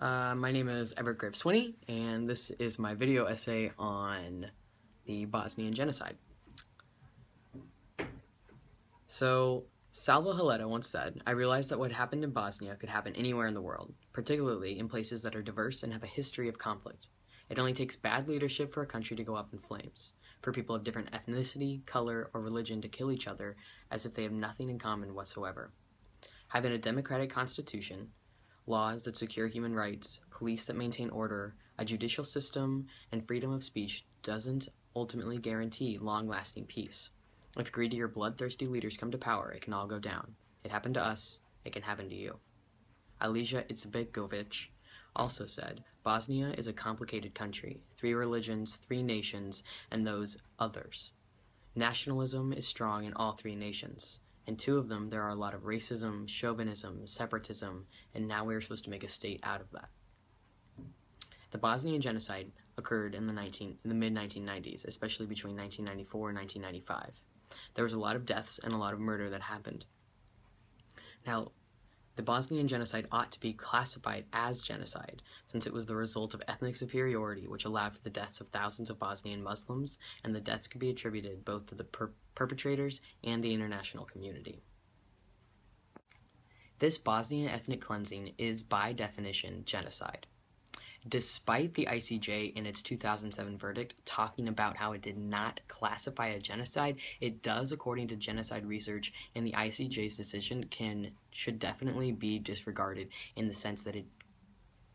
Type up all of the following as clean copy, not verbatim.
My name is Graves-Swinney, and this is my video essay on the Bosnian Genocide. So, Salvo Haleta once said, "I realized that what happened in Bosnia could happen anywhere in the world, particularly in places that are diverse and have a history of conflict. It only takes bad leadership for a country to go up in flames, for people of different ethnicity, color, or religion to kill each other as if they have nothing in common whatsoever. Having a democratic constitution, laws that secure human rights, police that maintain order, a judicial system, and freedom of speech doesn't ultimately guarantee long-lasting peace. If greedy or bloodthirsty leaders come to power, it can all go down. It happened to us, it can happen to you." Alija Izetbegovic also said, "Bosnia is a complicated country, 3 religions, 3 nations, and those others. Nationalism is strong in all 3 nations. In 2 of them, there are a lot of racism, chauvinism, separatism, and now we are supposed to make a state out of that." The Bosnian Genocide occurred in the mid-1990s, especially between 1994 and 1995. There was a lot of deaths and a lot of murder that happened. Now, the Bosnian Genocide ought to be classified as genocide, since it was the result of ethnic superiority, which allowed for the deaths of thousands of Bosnian Muslims, and the deaths could be attributed both to the perpetrators and the international community. This Bosnian ethnic cleansing is, by definition, genocide. Despite the ICJ in its 2007 verdict talking about how it did not classify a genocide, it does, according to genocide research, and the ICJ's decision should definitely be disregarded in the sense that it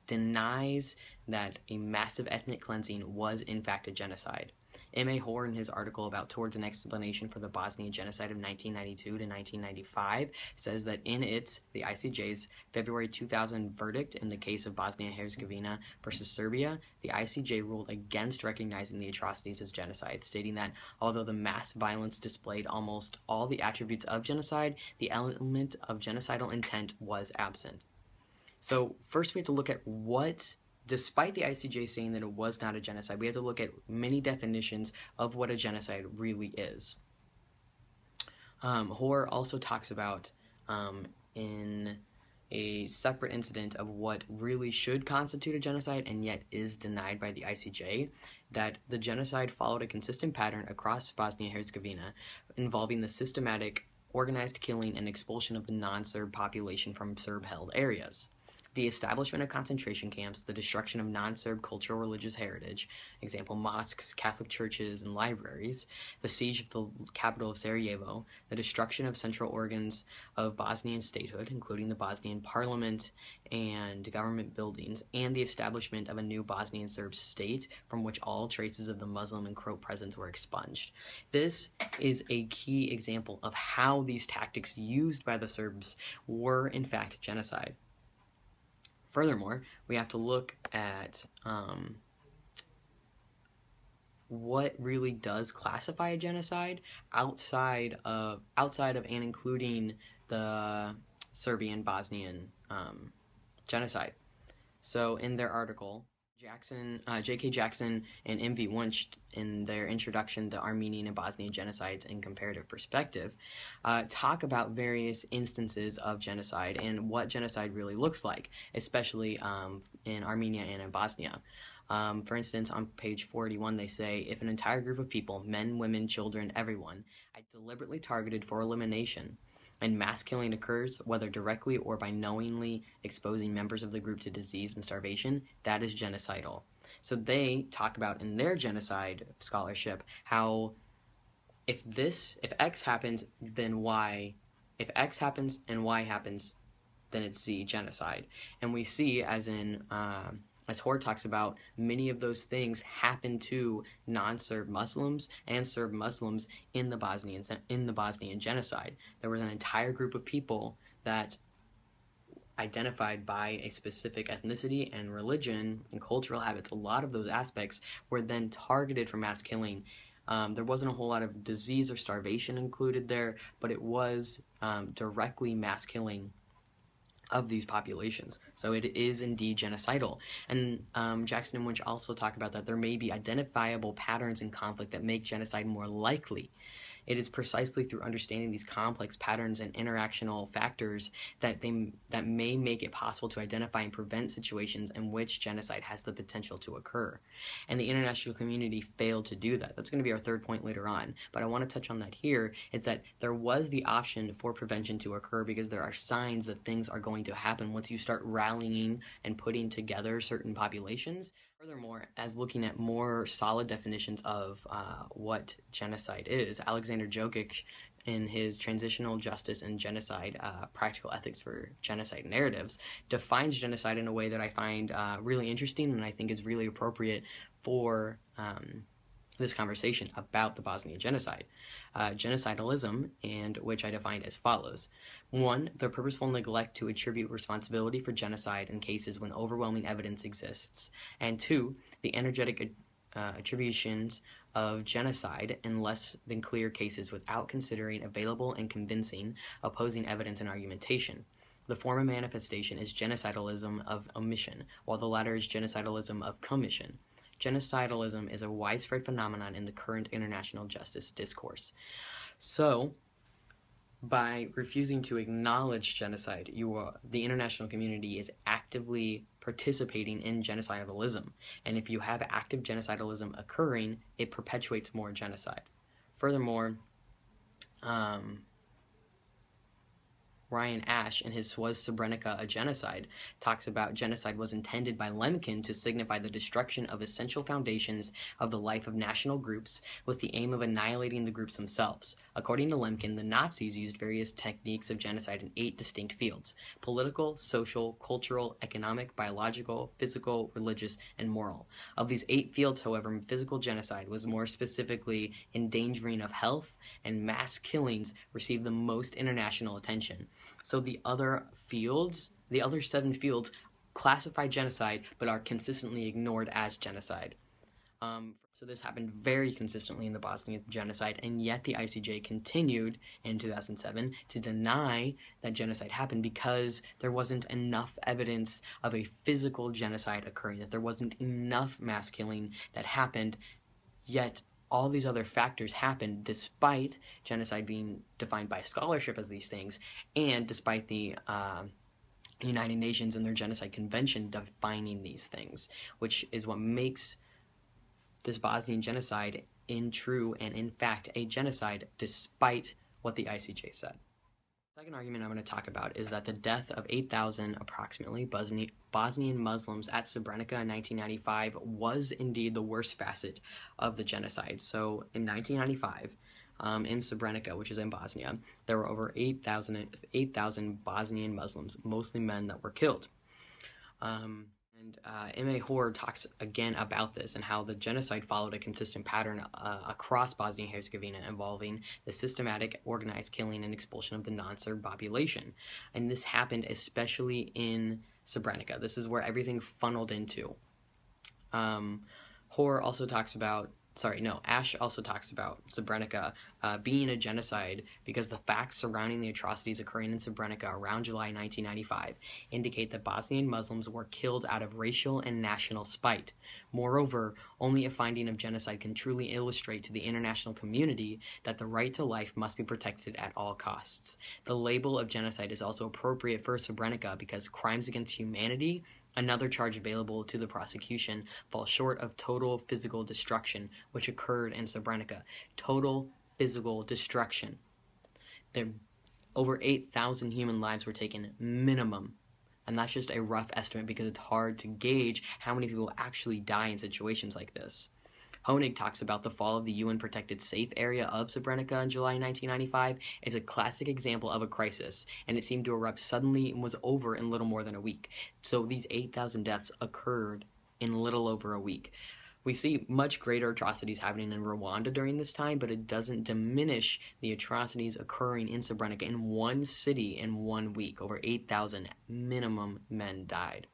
denies that a massive ethnic cleansing was in fact a genocide. M.A. Hoare, in his article about Towards an Explanation for the Bosnian Genocide of 1992 to 1995, says that in the ICJ's February 2000 verdict in the case of Bosnia-Herzegovina versus Serbia, the ICJ ruled against recognizing the atrocities as genocide, stating that although the mass violence displayed almost all the attributes of genocide, the element of genocidal intent was absent. So first we have to look at despite the ICJ saying that it was not a genocide, we have to look at many definitions of what a genocide really is. Hoare also talks about, in a separate incident of what really should constitute a genocide and yet is denied by the ICJ, that the genocide followed a consistent pattern across Bosnia-Herzegovina involving the systematic, organized killing and expulsion of the non-Serb population from Serb-held areas. The establishment of concentration camps, the destruction of non-Serb cultural religious heritage, example mosques, Catholic churches, and libraries, the siege of the capital of Sarajevo, the destruction of central organs of Bosnian statehood, including the Bosnian parliament and government buildings, and the establishment of a new Bosnian Serb state from which all traces of the Muslim and Croat presence were expunged. This is a key example of how these tactics used by the Serbs were in fact genocide. Furthermore, we have to look at what really does classify a genocide outside of and including the Serbian-Bosnian genocide. So in their article, J.K. Jackson and M.V. Wunsch, in their introduction to Armenian and Bosnian genocides in comparative perspective, talk about various instances of genocide and what genocide really looks like, especially in Armenia and in Bosnia. For instance, on page 481, they say, "If an entire group of people, men, women, children, everyone, are deliberately targeted for elimination, and mass killing occurs, whether directly or by knowingly exposing members of the group to disease and starvation, that is genocidal." So they talk about in their genocide scholarship how if X happens, then Y. If X happens and Y happens, then it's Z, genocide. And we see, as Hoare talks about, many of those things happen to non-Serb Muslims and Serb Muslims in the Bosnian genocide. There was an entire group of people that identified by a specific ethnicity and religion and cultural habits. A lot of those aspects were then targeted for mass killing. There wasn't a whole lot of disease or starvation included there, but it was directly mass killing of these populations. So it is indeed genocidal. And Jackson and Wunsch also talk about that there may be identifiable patterns in conflict that make genocide more likely. It is precisely through understanding these complex patterns and interactional factors that may make it possible to identify and prevent situations in which genocide has the potential to occur. And the international community failed to do that. That's going to be our third point later on, but I want to touch on that here, is that there was the option for prevention to occur because there are signs that things are going to happen once you start rallying and putting together certain populations. Furthermore, as looking at more solid definitions of what genocide is, Alexander Jokic, in his Transitional Justice and Genocide, Practical Ethics for Genocide Narratives, defines genocide in a way that I find really interesting and I think is really appropriate for this conversation about the Bosnian Genocide. Genocidalism, and which I defined as follows. 1. The purposeful neglect to attribute responsibility for genocide in cases when overwhelming evidence exists. And 2. The energetic attributions of genocide in less than clear cases without considering available and convincing opposing evidence and argumentation. The former manifestation is genocidalism of omission, while the latter is genocidalism of commission. Genocidalism is a widespread phenomenon in the current international justice discourse. So, by refusing to acknowledge genocide, the international community is actively participating in genocidalism. And if you have active genocidalism occurring, it perpetuates more genocide. Furthermore, Ryan Ash, in his Was Srebrenica a Genocide, talks about genocide was intended by Lemkin to signify the destruction of essential foundations of the life of national groups with the aim of annihilating the groups themselves. According to Lemkin, the Nazis used various techniques of genocide in 8 distinct fields: political, social, cultural, economic, biological, physical, religious, and moral. Of these 8 fields, however, physical genocide was more specifically endangering of health, and mass killings received the most international attention. So the other 7 fields classify genocide but are consistently ignored as genocide. So this happened very consistently in the Bosnian Genocide, and yet the ICJ continued in 2007 to deny that genocide happened because there wasn't enough evidence of a physical genocide occurring, that there wasn't enough mass killing that happened, yet all these other factors happened despite genocide being defined by scholarship as these things, and despite the United Nations and their Genocide Convention defining these things, which is what makes this Bosnian genocide in true and in fact a genocide despite what the ICJ said. The second argument I'm going to talk about is that the death of 8,000 approximately Bosnian Muslims at Srebrenica in 1995 was indeed the worst facet of the genocide. So in 1995, in Srebrenica, which is in Bosnia, there were over 8,000 Bosnian Muslims, mostly men, that were killed. M.A. Hoare talks again about this and how the genocide followed a consistent pattern across Bosnia-Herzegovina involving the systematic, organized killing and expulsion of the non-Serb population. And this happened especially in Srebrenica. This is where everything funneled into. Ash also talks about Srebrenica being a genocide because the facts surrounding the atrocities occurring in Srebrenica around July 1995 indicate that Bosnian Muslims were killed out of racial and national spite. Moreover, only a finding of genocide can truly illustrate to the international community that the right to life must be protected at all costs. The label of genocide is also appropriate for Srebrenica because crimes against humanity, another charge available to the prosecution, falls short of total physical destruction, which occurred in Srebrenica. Total physical destruction. Over 8,000 human lives were taken, minimum. And that's just a rough estimate because it's hard to gauge how many people actually die in situations like this. Honig talks about the fall of the UN-protected safe area of Srebrenica in July 1995 as a classic example of a crisis, and it seemed to erupt suddenly and was over in little more than a week. So these 8,000 deaths occurred in little over a week. We see much greater atrocities happening in Rwanda during this time, but it doesn't diminish the atrocities occurring in Srebrenica in one city in 1 week. Over 8,000 minimum men died.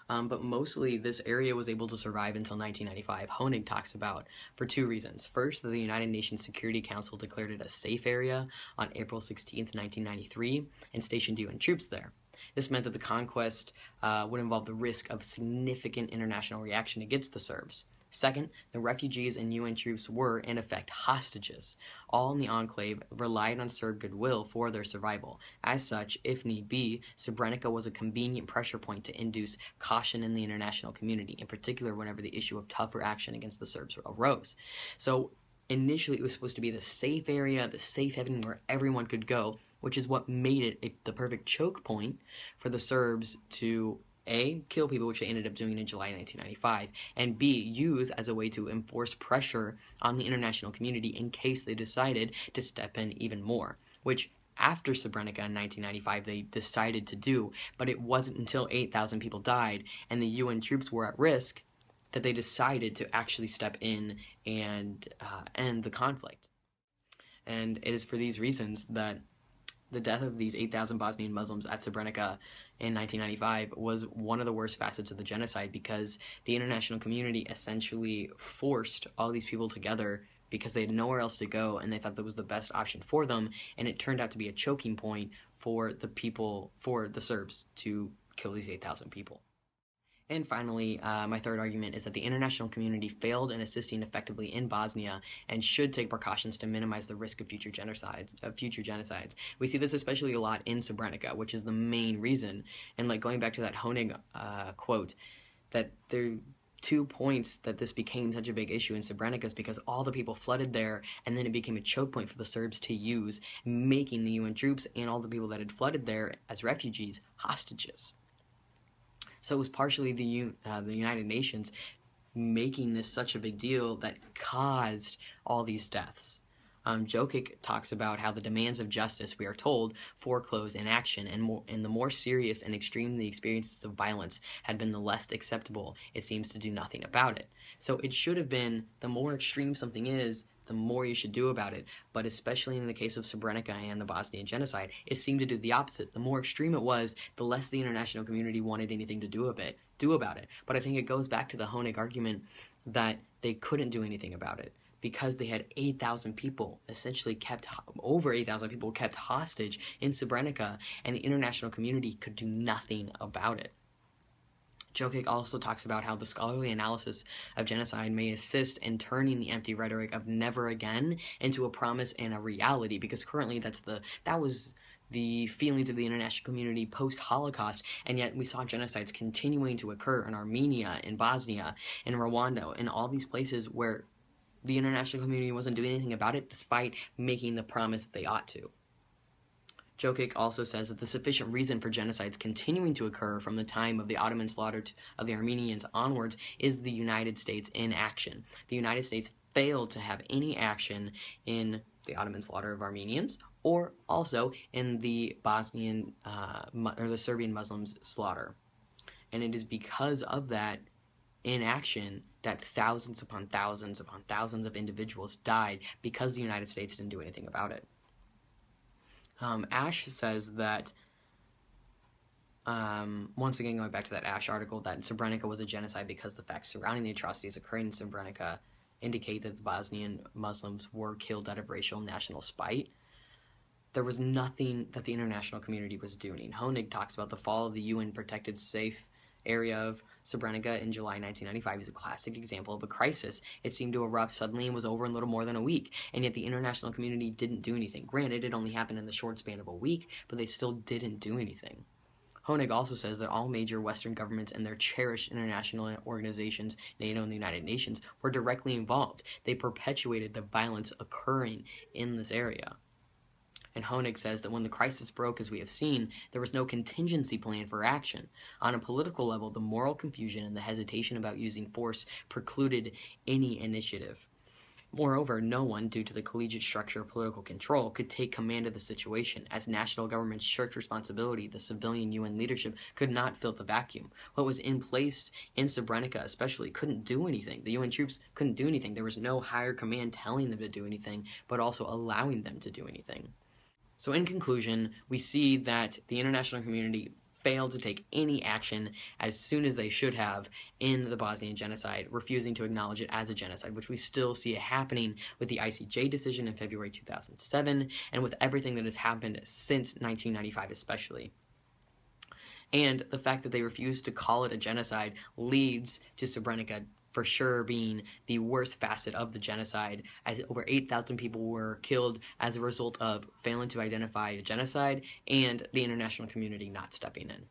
But mostly this area was able to survive until 1995. Honig talks about for 2 reasons. First, that the United Nations Security Council declared it a safe area on April 16, 1993, and stationed UN troops there. This meant that the conquest would involve the risk of significant international reaction against the Serbs. Second, the refugees and UN troops were, in effect, hostages. All in the enclave relied on Serb goodwill for their survival. As such, if need be, Srebrenica was a convenient pressure point to induce caution in the international community, in particular whenever the issue of tougher action against the Serbs arose. So initially it was supposed to be the safe area, the safe haven where everyone could go, which is what made it the perfect choke point for the Serbs to kill people, which they ended up doing in July 1995, and B, use as a way to enforce pressure on the international community in case they decided to step in even more, which after Srebrenica in 1995 they decided to do, but it wasn't until 8,000 people died and the UN troops were at risk that they decided to actually step in and end the conflict. And it is for these reasons that the death of these 8,000 Bosnian Muslims at Srebrenica in 1995 was one of the worst facets of the genocide, because the international community essentially forced all these people together because they had nowhere else to go and they thought that was the best option for them, and it turned out to be a choking point for the Serbs to kill these 8,000 people. And finally, my third argument is that the international community failed in assisting effectively in Bosnia and should take precautions to minimize the risk of future genocides. We see this especially a lot in Srebrenica, which is the main reason. And like going back to that Honig quote, that there are 2 points that this became such a big issue in Srebrenica is because all the people flooded there, and then it became a choke point for the Serbs to use, making the UN troops and all the people that had flooded there as refugees hostages. So it was partially the United Nations making this such a big deal that caused all these deaths. Jokic talks about how the demands of justice, we are told, foreclose inaction, and the more serious and extreme the experiences of violence had been, the less acceptable it seems to do nothing about it. So it should have been, the more extreme something is, the more you should do about it. But especially in the case of Srebrenica and the Bosnian Genocide, it seemed to do the opposite. The more extreme it was, the less the international community wanted anything to do about it. But I think it goes back to the Honig argument that they couldn't do anything about it because they had 8,000 people, essentially over 8,000 people kept hostage in Srebrenica, and the international community could do nothing about it. Jokic also talks about how the scholarly analysis of genocide may assist in turning the empty rhetoric of never again into a promise and a reality, because currently that was the feelings of the international community post-Holocaust, and yet we saw genocides continuing to occur in Armenia, in Bosnia, in Rwanda, in all these places where the international community wasn't doing anything about it despite making the promise that they ought to. Jokic also says that the sufficient reason for genocides continuing to occur from the time of the Ottoman slaughter of the Armenians onwards is the United States inaction. The United States failed to have any action in the Ottoman slaughter of Armenians, or also in the Bosnian or the Serbian Muslims slaughter. And it is because of that inaction that thousands upon thousands upon thousands of individuals died because the United States didn't do anything about it. Ash says that, once again going back to that Ash article, that Srebrenica was a genocide because the facts surrounding the atrocities occurring in Srebrenica indicate that the Bosnian Muslims were killed out of racial and national spite. There was nothing that the international community was doing. Honig talks about the fall of the UN-protected safe area of Srebrenica in July 1995 is a classic example of a crisis. It seemed to erupt suddenly and was over in little more than a week, and yet the international community didn't do anything. Granted, it only happened in the short span of a week, but they still didn't do anything. Honig also says that all major Western governments and their cherished international organizations, NATO and the United Nations, were directly involved. They perpetuated the violence occurring in this area. And Honig says that when the crisis broke, as we have seen, there was no contingency plan for action. On a political level, the moral confusion and the hesitation about using force precluded any initiative. Moreover, no one, due to the collegiate structure of political control, could take command of the situation. As national governments shirked responsibility, the civilian UN leadership could not fill the vacuum. What was in place in Srebrenica especially couldn't do anything. The UN troops couldn't do anything. There was no higher command telling them to do anything, but also allowing them to do anything. So in conclusion, we see that the international community failed to take any action as soon as they should have in the Bosnian Genocide, refusing to acknowledge it as a genocide, which we still see it happening with the ICJ decision in February 2007, and with everything that has happened since 1995 especially. And the fact that they refused to call it a genocide leads to Srebrenica for sure being the worst facet of the genocide, as over 8,000 people were killed as a result of failing to identify a genocide and the international community not stepping in.